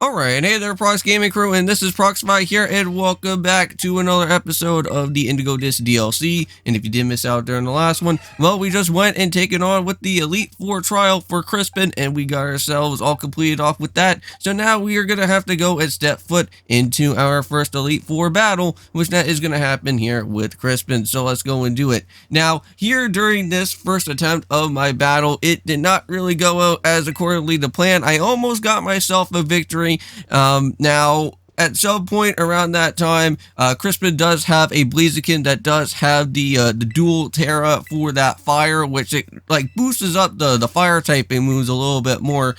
Alright, hey there Prox Gaming Crew, and this is Proxify here, and welcome back to another episode of the Indigo Disk DLC. And if you did miss out during the last one, well, we just went and taken on with the Elite 4 trial for Crispin, and we got ourselves all completed off with that. So now we are going to have to go and step foot into our first Elite 4 battle, which that is going to happen here with Crispin. So let's go and do it. Now, here during this first attempt of my battle, it did not really go out as accordingly to plan. I almost got myself a victory. Now, at some point around that time, Crispin does have a Blaziken that does have the dual Terra for that fire, which it like boosts up the fire typing moves a little bit more,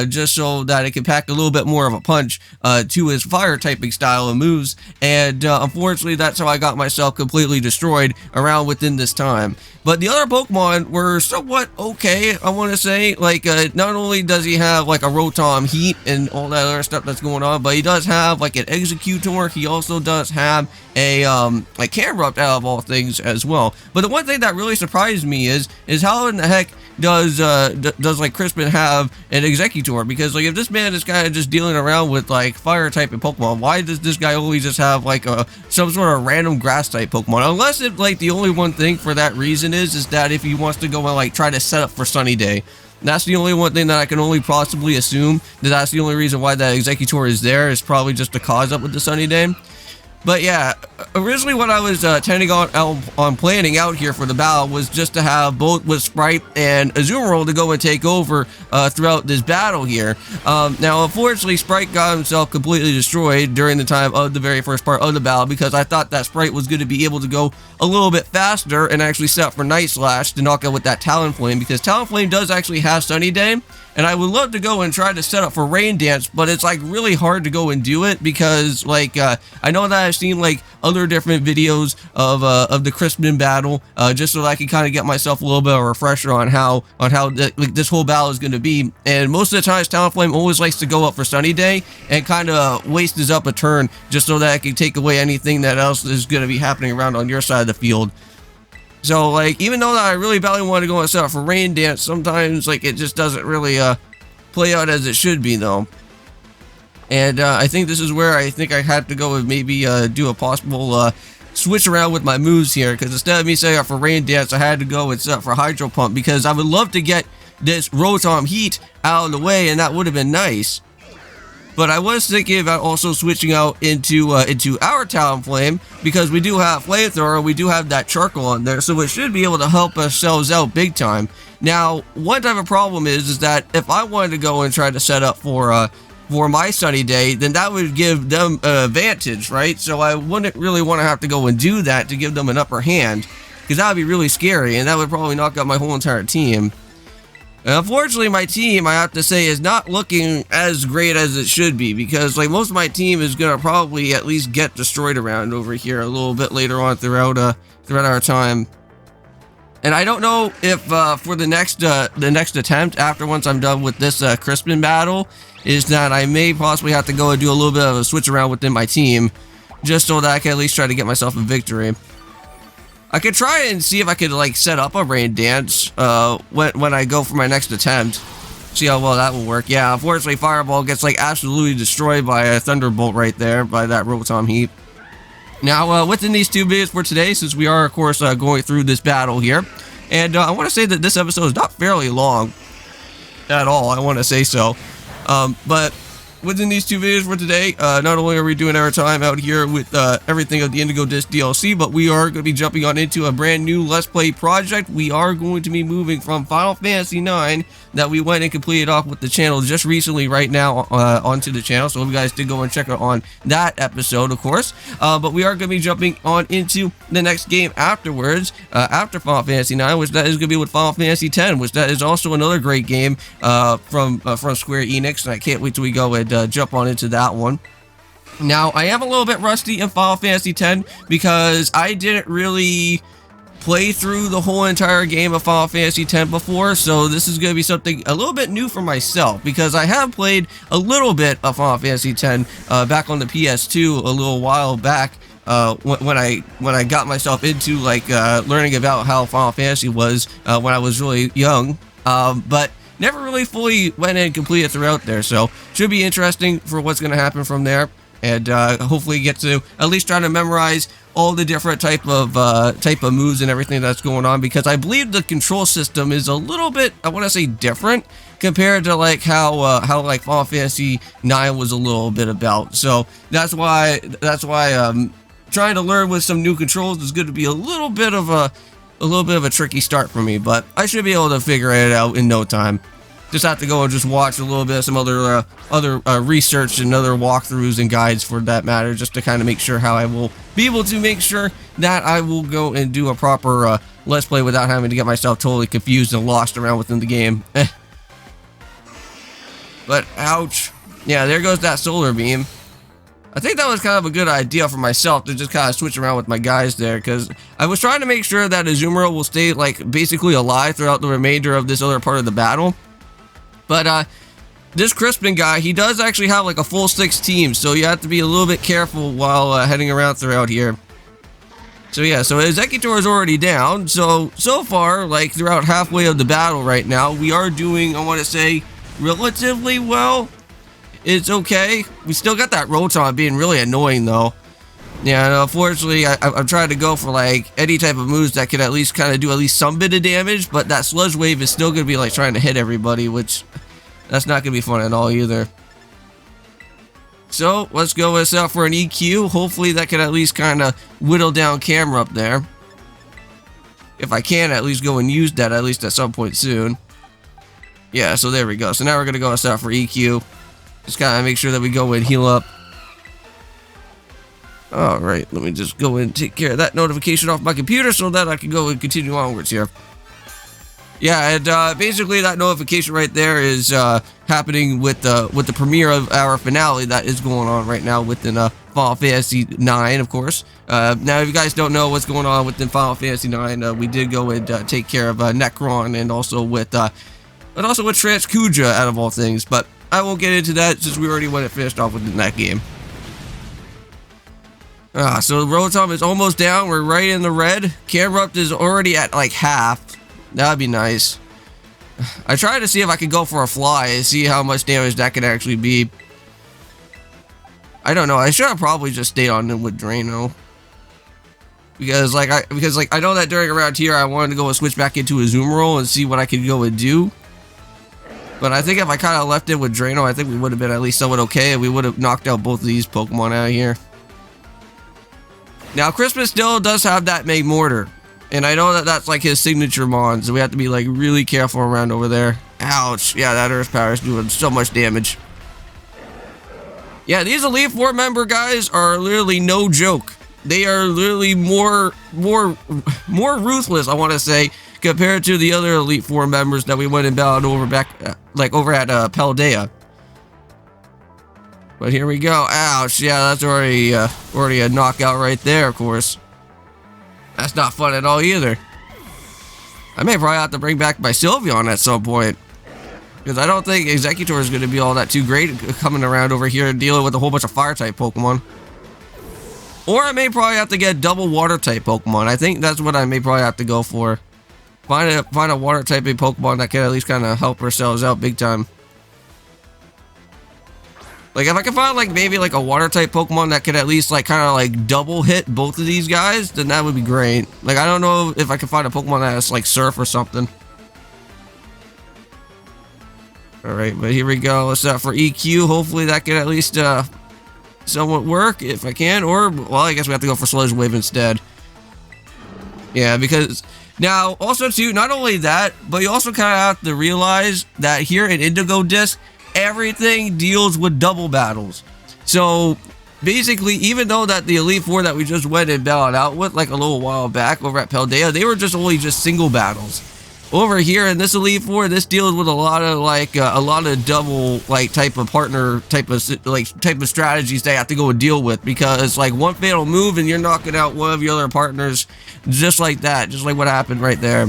just so that it can pack a little bit more of a punch to his fire typing style of moves. And unfortunately, that's how I got myself completely destroyed around within this time. But the other Pokemon were somewhat okay, I want to say. Like, not only does he have, like, a Rotom Heat and all that other stuff that's going on, but he does have, like, an Executor. He also does have a, like, Camerupt out of all things as well. But the one thing that really surprised me is how in the heck does like, Crispin have an Executor? Because, like, if this man is kind of just dealing around with, like, fire-typing Pokemon, why does this guy only just have, like, some sort of random grass-type Pokemon? Unless it, like, the only one thing for that reason is that if he wants to go and like try to set up for Sunny Day. That's the only one thing that I can only possibly assume, that's the only reason why that Executor is there, is probably just to cause up with the Sunny Day. But yeah, originally what I was intending on planning out here for the battle was just to have both with Sprite and Azumarill to go and take over throughout this battle here. Now, unfortunately, Sprite got himself completely destroyed during the time of the very first part of the battle, because I thought that Sprite was going to be able to go a little bit faster and actually set up for Night Slash to knock out with that Talonflame, because Talonflame does actually have Sunny Day. And I would love to go and try to set up for Rain Dance, but it's like really hard to go and do it because like I know that I've seen like other different videos of the Crispin battle, just so that I can kind of get myself a little bit of a refresher on how like this whole battle is going to be. And most of the times, Talonflame always likes to go up for Sunny Day and kind of wastes up a turn just so that I can take away anything that else is going to be happening around on your side of the field. So, like, even though that I really badly want to go and set up for Rain Dance, sometimes, like, it just doesn't really, play out as it should be, though. And, I think this is where I think I had to go and maybe, do a possible, switch around with my moves here, because instead of me setting up for Rain Dance, I had to go and set up for Hydro Pump, because I would love to get this Rotom Heat out of the way, and that would have been nice. But I was thinking about also switching out into our Talonflame, because we do have Flamethrower, we do have that Charcoal on there, so it should be able to help ourselves out big time. Now, one type of problem is that if I wanted to go and try to set up for my Sunny Day, then that would give them an advantage, right? So I wouldn't really want to have to go and do that to give them an upper hand, because that would be really scary, and that would probably knock out my whole entire team. Unfortunately, my team, I have to say, is not looking as great as it should be, because like most of my team is going to probably at least get destroyed around over here a little bit later on throughout our time. And I don't know if for the next attempt, after once I'm done with this Crispin battle, is that I may possibly have to go and do a little bit of a switch around within my team, just so that I can at least try to get myself a victory. I could try and see if I could like set up a Rain Dance when I go for my next attempt. See how well that will work. Yeah, unfortunately Fireball gets like absolutely destroyed by a Thunderbolt right there, by that Rotom Heat. Now within these 2 videos for today, since we are of course going through this battle here, and I want to say that this episode is not fairly long at all, I want to say so. But within these 2 videos for today, not only are we doing our time out here with everything of the Indigo Disk DLC, but we are going to be jumping on into a brand new Let's Play project. We are going to be moving from Final Fantasy IX that we went and completed off with the channel just recently right now onto the channel. So if you guys did go and check out on that episode, of course. But we are going to be jumping on into the next game afterwards, after Final Fantasy IX, which that is going to be with Final Fantasy X, which that is also another great game from Square Enix, and I can't wait till we go and jump on into that one. Now, I am a little bit rusty in Final Fantasy X because I didn't really play through the whole entire game of Final Fantasy X before, so this is going to be something a little bit new for myself, because I have played a little bit of Final Fantasy X back on the PS2 a little while back, when I got myself into like learning about how Final Fantasy was when I was really young. But never really fully went in and completed throughout there. So should be interesting for what's going to happen from there. And hopefully get to at least try to memorize all the different type of moves and everything that's going on, because I believe the control system is a little bit, I want to say, different compared to like how like Final Fantasy 9 was a little bit about. So that's why trying to learn with some new controls is going to be a little bit of a tricky start for me, but I should be able to figure it out in no time. Just have to go and just watch a little bit of some other research and other walkthroughs and guides for that matter, just to kind of make sure how I will be able to make sure that I will go and do a proper let's play without having to get myself totally confused and lost around within the game. But ouch. Yeah, there goes that solar beam. I think that was kind of a good idea for myself to just kind of switch around with my guys there, because I was trying to make sure that Azumarill will stay like basically alive throughout the remainder of this other part of the battle. But this Crispin guy, he does actually have like a full 6 teams, so you have to be a little bit careful while heading around throughout here. So yeah, so Executor is already down. So far, like throughout halfway of the battle right now, we are doing, I want to say, relatively well. It's okay. We still got that Rotom being really annoying though. Yeah, and unfortunately, I'm trying to go for like any type of moves that could at least kind of do at least some bit of damage, but that Sludge Wave is still going to be like trying to hit everybody, which that's not going to be fun at all either. So let's go with us for an EQ. Hopefully that can at least kind of whittle down camera up there. If I can at least go and use that at least at some point soon. Yeah, so there we go. So now we're going to go us out for EQ. Just kind of make sure that we go and heal up. Alright, let me just go and take care of that notification off my computer so that I can go and continue onwards here. Yeah, and basically that notification right there is happening with the premiere of our finale that is going on right now within Final Fantasy 9, of course. Now, if you guys don't know what's going on within Final Fantasy 9, we did go and take care of Necron and also with Transkuja out of all things, but I won't get into that since we already went and finished off within that game. So Rotom is almost down. We're right in the red. Camerupt is already at like half. That'd be nice. I tried to see if I could go for a fly and see how much damage that could actually be. I don't know. I should have probably just stayed on him with Drano. Because I know that during around here I wanted to go and switch back into Azumarill and see what I could go and do. But I think if I kind of left it with Drano, I think we would have been at least somewhat okay, and we would have knocked out both of these Pokemon out of here. Now, Crispin still does have that Magmortar, and I know that that's like his signature mon, so we have to be like really careful around over there. Ouch. Yeah, that Earth Power is doing so much damage. Yeah, these Elite Four member guys are literally no joke. They are literally more ruthless, I want to say, compared to the other Elite Four members that we went and battled over over at Paldea. But here we go. Ouch. Yeah, that's already a knockout right there, of course. That's not fun at all either. I may probably have to bring back my Sylveon at some point, because I don't think Executor is going to be all that too great coming around over here and dealing with a whole bunch of Fire-type Pokemon. Or I may probably have to get double Water-type Pokemon. I think that's what I may probably have to go for. Find a Water-type Pokemon that can at least kind of help ourselves out big time. Like, if I can find, like, maybe, like, a Water-type Pokemon that could at least, like, kind of, like, double hit both of these guys, then that would be great. Like, I don't know if I can find a Pokemon that has, like, Surf or something. Alright, but here we go. Let's for EQ. Hopefully that can at least, somewhat work, if I can. Or, well, I guess we have to go for Sludge Wave instead. Yeah, because... Now, also, too, not only that, but you also kind of have to realize that here in Indigo Disk, everything deals with double battles. So basically, even though that the Elite Four that we just went and battled out with like a little while back over at Paldea, they were just only single battles. Over here in this Elite Four, this deals with a lot of double type of partner type of strategies they have to go and deal with, because like one fatal move and you're knocking out one of your other partners just like that, just like what happened right there.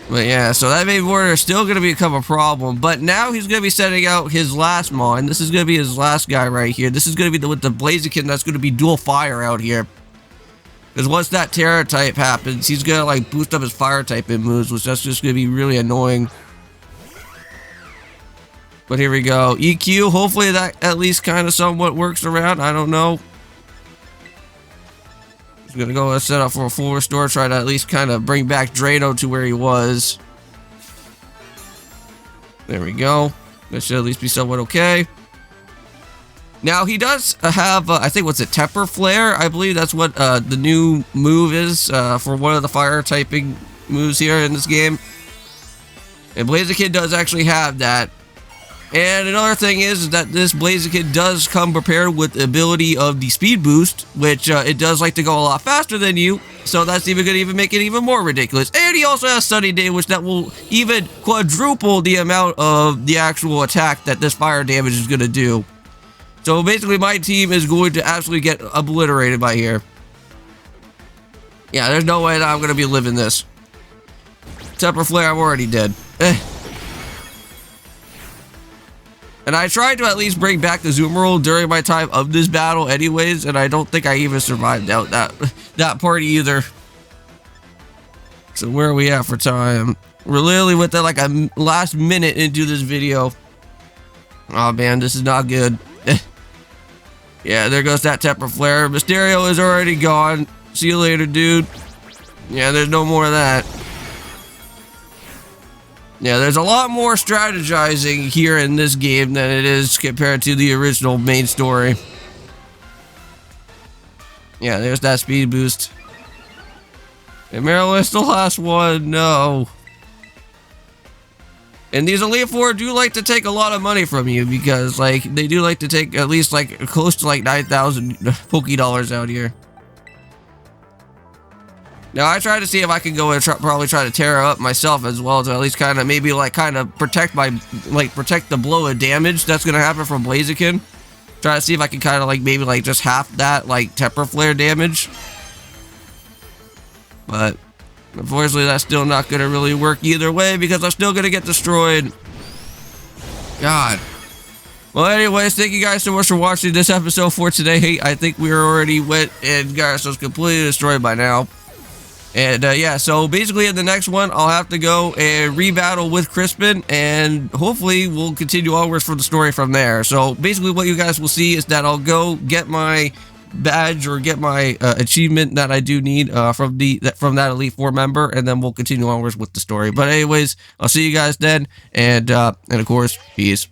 But yeah, so that Magmortar is still going to become a problem. But now he's going to be setting out his last mon. This is going to be his last guy right here. This is going to be with the Blaziken that's going to be dual fire out here. Because once that Terra type happens, he's gonna like boost up his fire type in moves, which that's just gonna be really annoying. But here we go. EQ, hopefully that at least kind of somewhat works around. I don't know. Just gonna go and set up for a full restore, try to at least kind of bring back Drano to where he was. There we go. That should at least be somewhat okay. Now, he does have, I think, what's it, Temper Flare? I believe that's what the new move is for one of the fire typing moves here in this game. And Blaziken does actually have that. And another thing is that this Blaziken does come prepared with the ability of the speed boost, which it does like to go a lot faster than you. So that's even going to make it even more ridiculous. And he also has Sunny Day, which that will even quadruple the amount of the actual attack that this fire damage is going to do. So basically my team is going to absolutely get obliterated by here. Yeah, there's no way that I'm going to be living this. Temper Flare, I'm already dead. And I tried to at least bring back the Zoom roll during my time of this battle anyways, and I don't think I even survived out that part either. So where are we at for time? We're literally within like a last minute into this video. Oh man, this is not good. Yeah, there goes that Temper Flare. Mysterio is already gone. See you later, dude. Yeah, there's no more of that. Yeah, there's a lot more strategizing here in this game than it is compared to the original main story. Yeah, there's that speed boost. And Maryland's the last one. No. And these Elite Four do like to take a lot of money from you because, like, they do like to take at least, like, close to, like, 9,000 Poke Dollars out here. Now, I tried to see if I could go and probably try to tear her up myself as well to at least kind of maybe like kind of protect my protect the blow of damage that's gonna happen from Blaziken. Try to see if I can kind of like maybe like just half that like Temper Flare damage. But unfortunately, that's still not gonna really work either way because I'm still gonna get destroyed. God. Well, anyways, thank you guys so much for watching this episode for today. I think we already went and got ourselves completely destroyed by now. And yeah, so basically in the next one, I'll have to go and rebattle with Crispin, and hopefully we'll continue onwards for the story from there. So basically what you guys will see is that I'll go get my badge or get my achievement that I do need from that Elite Four member, and then we'll continue onwards with the story. But anyways, I'll see you guys then, and of course, peace.